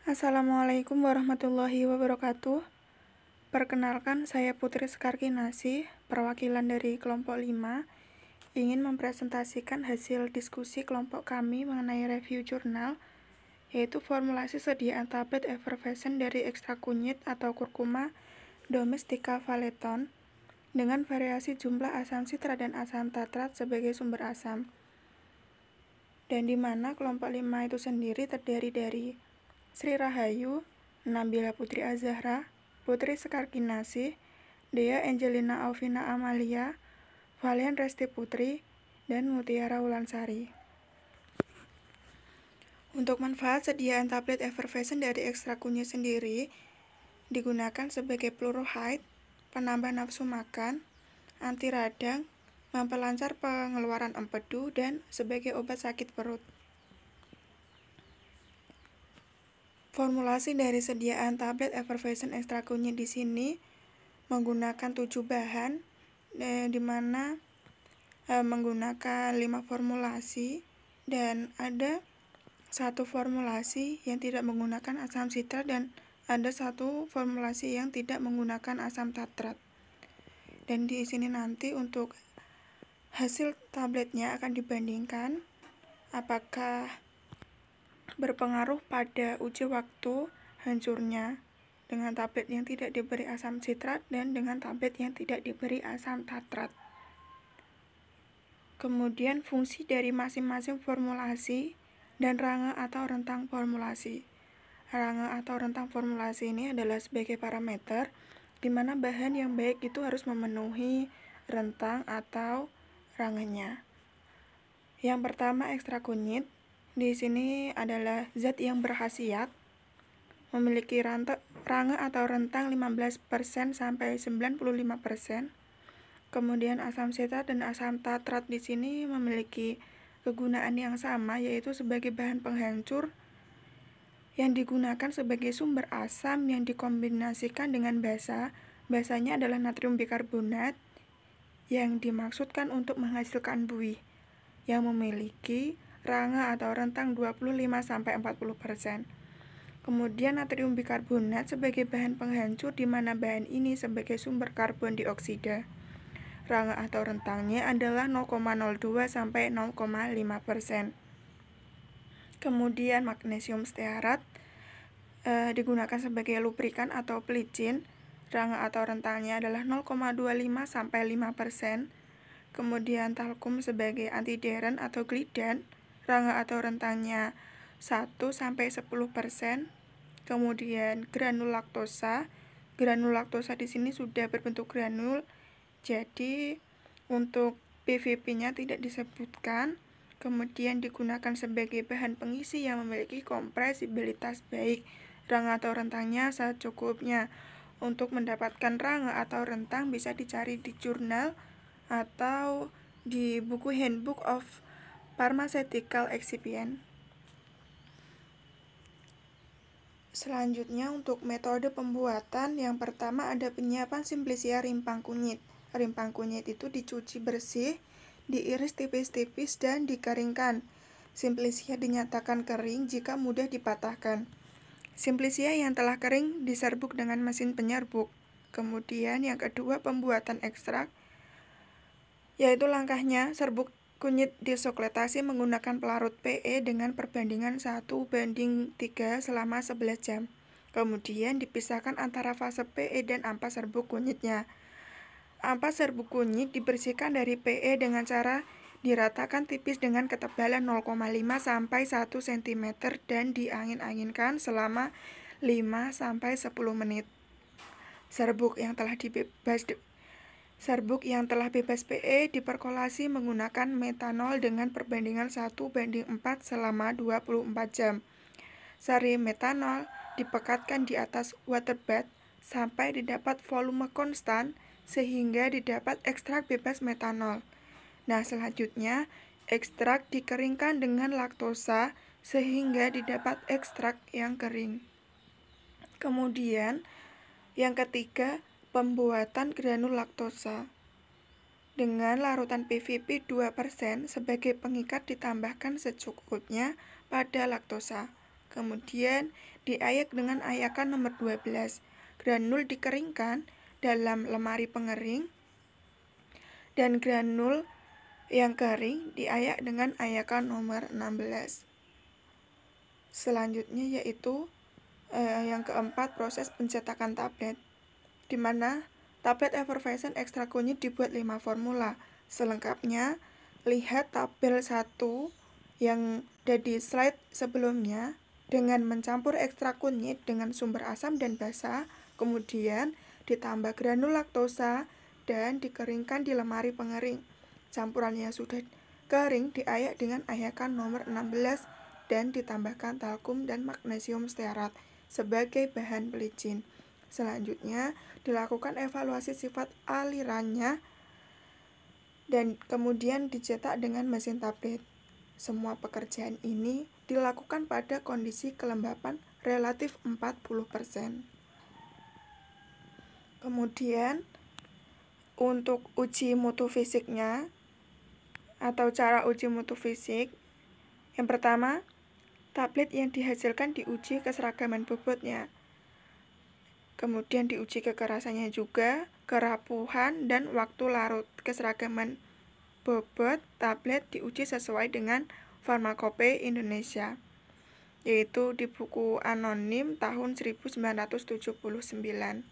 Assalamualaikum warahmatullahi wabarakatuh. Perkenalkan, saya Putri Sekarkinasih, perwakilan dari kelompok 5, ingin mempresentasikan hasil diskusi kelompok kami mengenai review jurnal, yaitu formulasi sediaan tablet effervescent dari ekstrak kunyit atau Curcuma domestica Valeton dengan variasi jumlah asam sitrat dan asam tatrat sebagai sumber asam. Dan di mana kelompok 5 itu sendiri terdiri dari Sri Rahayu, Nabila Putri Azahra, Putri Sekarkinasih, Dea Angelina Alvina Amalia, Valian Resti Putri, dan Mutiara Wulansari. Untuk manfaat sediaan tablet effervescent dari ekstrak kunyit sendiri digunakan sebagai pleurohide, penambah nafsu makan, anti radang, memperlancar pengeluaran empedu, dan sebagai obat sakit perut. Formulasi dari sediaan tablet effervescent ekstrak kunyit di sini menggunakan 7 bahan, di mana menggunakan 5 formulasi dan ada satu formulasi yang tidak menggunakan asam sitrat dan ada satu formulasi yang tidak menggunakan asam tatrat. Dan di sini nanti untuk hasil tabletnya akan dibandingkan apakah berpengaruh pada uji waktu hancurnya dengan tablet yang tidak diberi asam sitrat dan dengan tablet yang tidak diberi asam tatrat. Kemudian fungsi dari masing-masing formulasi dan range atau rentang formulasi. Range atau rentang formulasi ini adalah sebagai parameter di mana bahan yang baik itu harus memenuhi rentang atau rangenya. Yang pertama, ekstrak kunyit. Di sini adalah zat yang berkhasiat memiliki range atau rentang 15% sampai 95%. Kemudian asam sitrat dan asam tatrat di sini memiliki kegunaan yang sama, yaitu sebagai bahan penghancur yang digunakan sebagai sumber asam yang dikombinasikan dengan basa. Basanya adalah natrium bikarbonat yang dimaksudkan untuk menghasilkan buih yang memiliki range atau rentang 25-40%. Kemudian natrium bikarbonat sebagai bahan penghancur di mana bahan ini sebagai sumber karbon dioksida. Range atau rentangnya adalah 0,02-0,5%. Kemudian magnesium stearat digunakan sebagai lubrikan atau pelicin. Range atau rentangnya adalah 0,25-5%. Kemudian talkum sebagai antideren atau glidan. Range atau rentangnya 1-10%. Kemudian granul laktosa. Granul laktosa di sini sudah berbentuk granul. Jadi untuk PVP-nya tidak disebutkan. Kemudian digunakan sebagai bahan pengisi yang memiliki kompresibilitas baik. Range atau rentangnya secukupnya. Untuk mendapatkan range atau rentang bisa dicari di jurnal atau di buku Handbook of Pharmaceutical Excipient. Selanjutnya untuk metode pembuatan, yang pertama ada penyiapan Simplicia rimpang kunyit. Rimpang kunyit itu dicuci bersih, diiris tipis-tipis dan dikeringkan. Simplicia dinyatakan kering jika mudah dipatahkan. Simplicia yang telah kering diserbuk dengan mesin penyerbuk. Kemudian yang kedua pembuatan ekstrak, yaitu langkahnya serbuk kunyit disokletasi menggunakan pelarut PE dengan perbandingan 1:3 selama 11 jam. Kemudian dipisahkan antara fase PE dan ampas serbuk kunyitnya. Ampas serbuk kunyit dibersihkan dari PE dengan cara diratakan tipis dengan ketebalan 0,5-1 cm dan diangin-anginkan selama 5-10 menit. Serbuk yang telah bebas PE diperkolasi menggunakan metanol dengan perbandingan 1:4 selama 24 jam. Sari metanol dipekatkan di atas waterbed sampai didapat volume konstan sehingga didapat ekstrak bebas metanol. Nah, selanjutnya ekstrak dikeringkan dengan laktosa sehingga didapat ekstrak yang kering. Kemudian yang ketiga, pembuatan granul laktosa. Dengan larutan PVP 2% sebagai pengikat ditambahkan secukupnya pada laktosa. kemudian diayak dengan ayakan nomor 12. Granul dikeringkan dalam lemari pengering, dan granul yang kering diayak dengan ayakan nomor 16. Selanjutnya yaitu yang keempat, proses pencetakan tablet, di mana tablet effervescent ekstra kunyit dibuat 5 formula. Selengkapnya, lihat tabel 1 yang ada di slide sebelumnya dengan mencampur ekstrak kunyit dengan sumber asam dan basa, kemudian ditambah granul laktosa dan dikeringkan di lemari pengering. Campuran yang sudah kering diayak dengan ayakan nomor 16 dan ditambahkan talkum dan magnesium stearat sebagai bahan pelicin. Selanjutnya, dilakukan evaluasi sifat alirannya dan kemudian dicetak dengan mesin tablet. Semua pekerjaan ini dilakukan pada kondisi kelembapan relatif 40%. Kemudian, untuk uji mutu fisiknya atau cara uji mutu fisik, yang pertama, tablet yang dihasilkan diuji keseragaman bobotnya. Kemudian diuji kekerasannya juga, kerapuhan, dan waktu larut. Keseragaman bobot tablet diuji sesuai dengan Farmakope Indonesia, yaitu di buku anonim tahun 1979.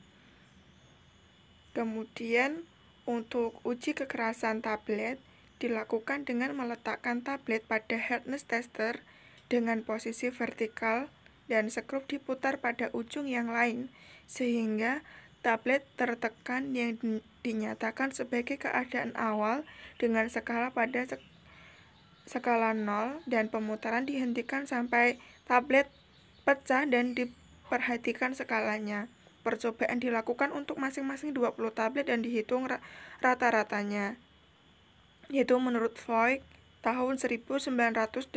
Kemudian untuk uji kekerasan tablet dilakukan dengan meletakkan tablet pada hardness tester dengan posisi vertikal dan skrup diputar pada ujung yang lain sehingga tablet tertekan yang dinyatakan sebagai keadaan awal dengan skala pada skala 0 dan pemutaran dihentikan sampai tablet pecah dan diperhatikan skalanya. Percobaan dilakukan untuk masing-masing 20 tablet dan dihitung rata-ratanya, yaitu menurut Voigt tahun 1984.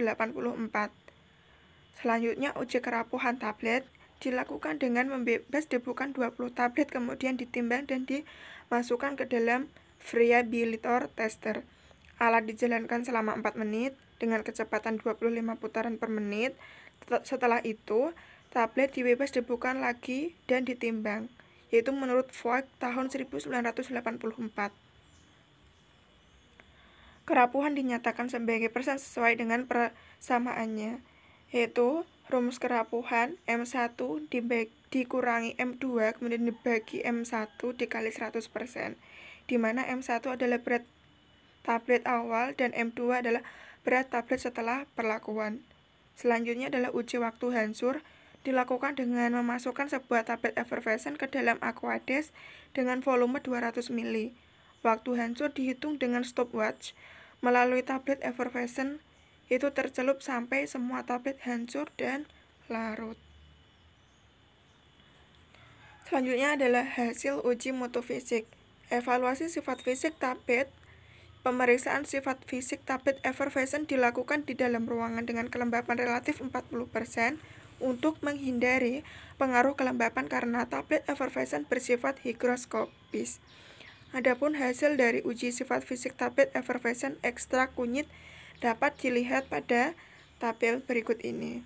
Selanjutnya, uji kerapuhan tablet dilakukan dengan membebas debukan 20 tablet kemudian ditimbang dan dimasukkan ke dalam variabilitor tester. Alat dijalankan selama 4 menit dengan kecepatan 25 putaran per menit. Setelah itu, tablet dibebas debukan lagi dan ditimbang, yaitu menurut Voigt tahun 1984. Kerapuhan dinyatakan sebagai persen sesuai dengan persamaannya, yaitu rumus kerapuhan M1 dikurangi M2 kemudian dibagi M1 dikali 100%, di mana M1 adalah berat tablet awal dan M2 adalah berat tablet setelah perlakuan. Selanjutnya adalah uji waktu hancur, dilakukan dengan memasukkan sebuah tablet effervescent ke dalam aqueous dengan volume 200 ml. Waktu hancur dihitung dengan stopwatch melalui tablet effervescent itu tercelup sampai semua tablet hancur dan larut. Selanjutnya adalah hasil uji mutu fisik. Evaluasi sifat fisik tablet. Pemeriksaan sifat fisik tablet effervescent dilakukan di dalam ruangan dengan kelembapan relatif 40% untuk menghindari pengaruh kelembapan karena tablet effervescent bersifat higroskopis. Adapun hasil dari uji sifat fisik tablet effervescent ekstrak kunyit dapat dilihat pada tabel berikut ini.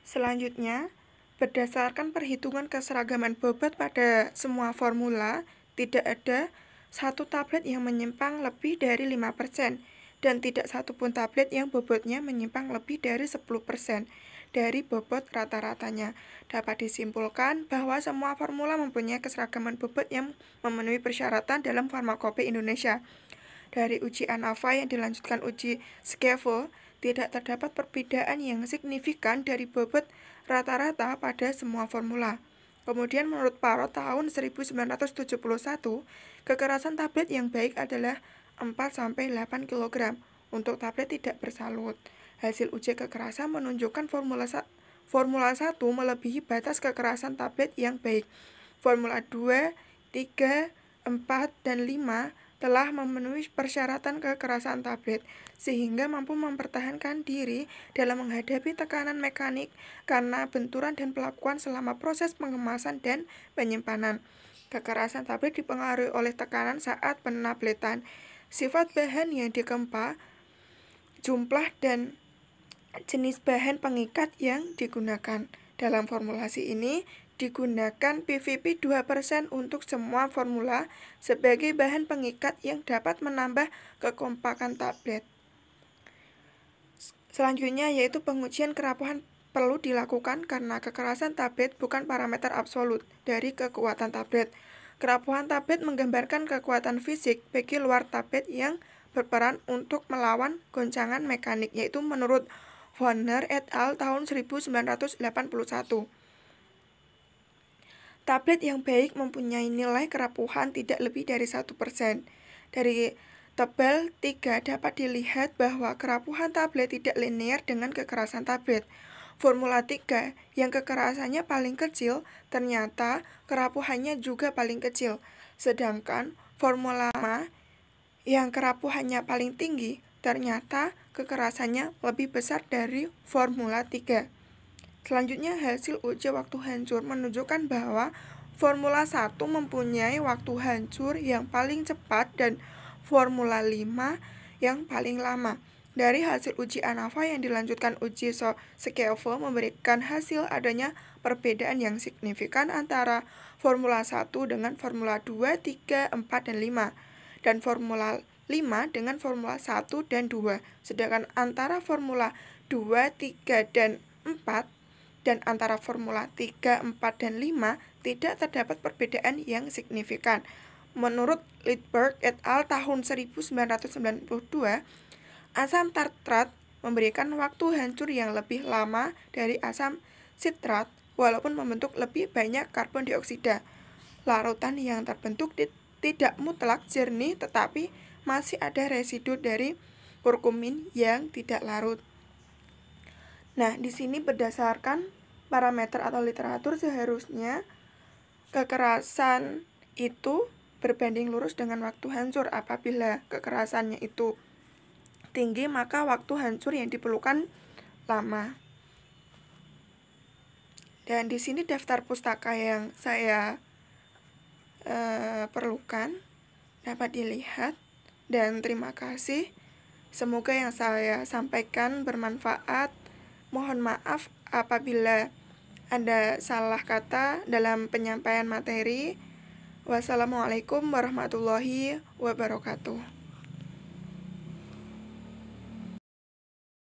Selanjutnya, berdasarkan perhitungan keseragaman bobot pada semua formula, tidak ada satu tablet yang menyimpang lebih dari 5%, dan tidak satupun tablet yang bobotnya menyimpang lebih dari 10% dari bobot rata-ratanya. Dapat disimpulkan bahwa semua formula mempunyai keseragaman bobot yang memenuhi persyaratan dalam Farmakope Indonesia. Dari uji ANAVA yang dilanjutkan uji scaffold, tidak terdapat perbedaan yang signifikan dari bobot rata-rata pada semua formula. Kemudian menurut Parrot tahun 1971, kekerasan tablet yang baik adalah 4-8 kg untuk tablet tidak bersalut. Hasil uji kekerasan menunjukkan formula 1 melebihi batas kekerasan tablet yang baik. Formula 2, 3, 4, dan 5 telah memenuhi persyaratan kekerasan tablet, sehingga mampu mempertahankan diri dalam menghadapi tekanan mekanik karena benturan dan pelakuan selama proses pengemasan dan penyimpanan. Kekerasan tablet dipengaruhi oleh tekanan saat penabletan. Sifat bahan yang dikempa jumlah dan jenis bahan pengikat yang digunakan. Dalam formulasi ini digunakan PVP 2% untuk semua formula sebagai bahan pengikat yang dapat menambah kekompakan tablet. Selanjutnya yaitu pengujian kerapuhan perlu dilakukan karena kekerasan tablet bukan parameter absolut dari kekuatan tablet. Kerapuhan tablet menggambarkan kekuatan fisik bagi luar tablet yang berperan untuk melawan goncangan mekanik, yaitu menurut Warner et al. Tahun 1981. Tablet yang baik mempunyai nilai kerapuhan tidak lebih dari 1%. Dari tabel 3 dapat dilihat bahwa kerapuhan tablet tidak linear dengan kekerasan tablet. Formula 3 yang kekerasannya paling kecil ternyata kerapuhannya juga paling kecil. Sedangkan formula 5 yang kerapuhannya paling tinggi ternyata kekerasannya lebih besar dari formula 3. Selanjutnya hasil uji waktu hancur menunjukkan bahwa formula 1 mempunyai waktu hancur yang paling cepat dan formula 5 yang paling lama. Dari hasil uji ANAVA yang dilanjutkan uji Schiavo memberikan hasil adanya perbedaan yang signifikan antara formula 1 dengan formula 2, 3, 4, dan 5, dan formula 5 dengan formula 1 dan 2, sedangkan antara formula 2, 3, dan 4 dan antara formula 3, 4, dan 5 tidak terdapat perbedaan yang signifikan. Menurut Lidberg et al. Tahun 1992, asam tartrat memberikan waktu hancur yang lebih lama dari asam sitrat walaupun membentuk lebih banyak karbon dioksida. Larutan yang terbentuk tidak mutlak jernih tetapi masih ada residu dari kurkumin yang tidak larut. Nah, di sini berdasarkan parameter atau literatur seharusnya kekerasan itu berbanding lurus dengan waktu hancur. Apabila kekerasannya itu tinggi, maka waktu hancur yang diperlukan lama. Dan di sini daftar pustaka yang saya perlukan dapat dilihat. Dan terima kasih. Semoga yang saya sampaikan bermanfaat. Mohon maaf apabila ada salah kata dalam penyampaian materi. Wassalamualaikum warahmatullahi wabarakatuh.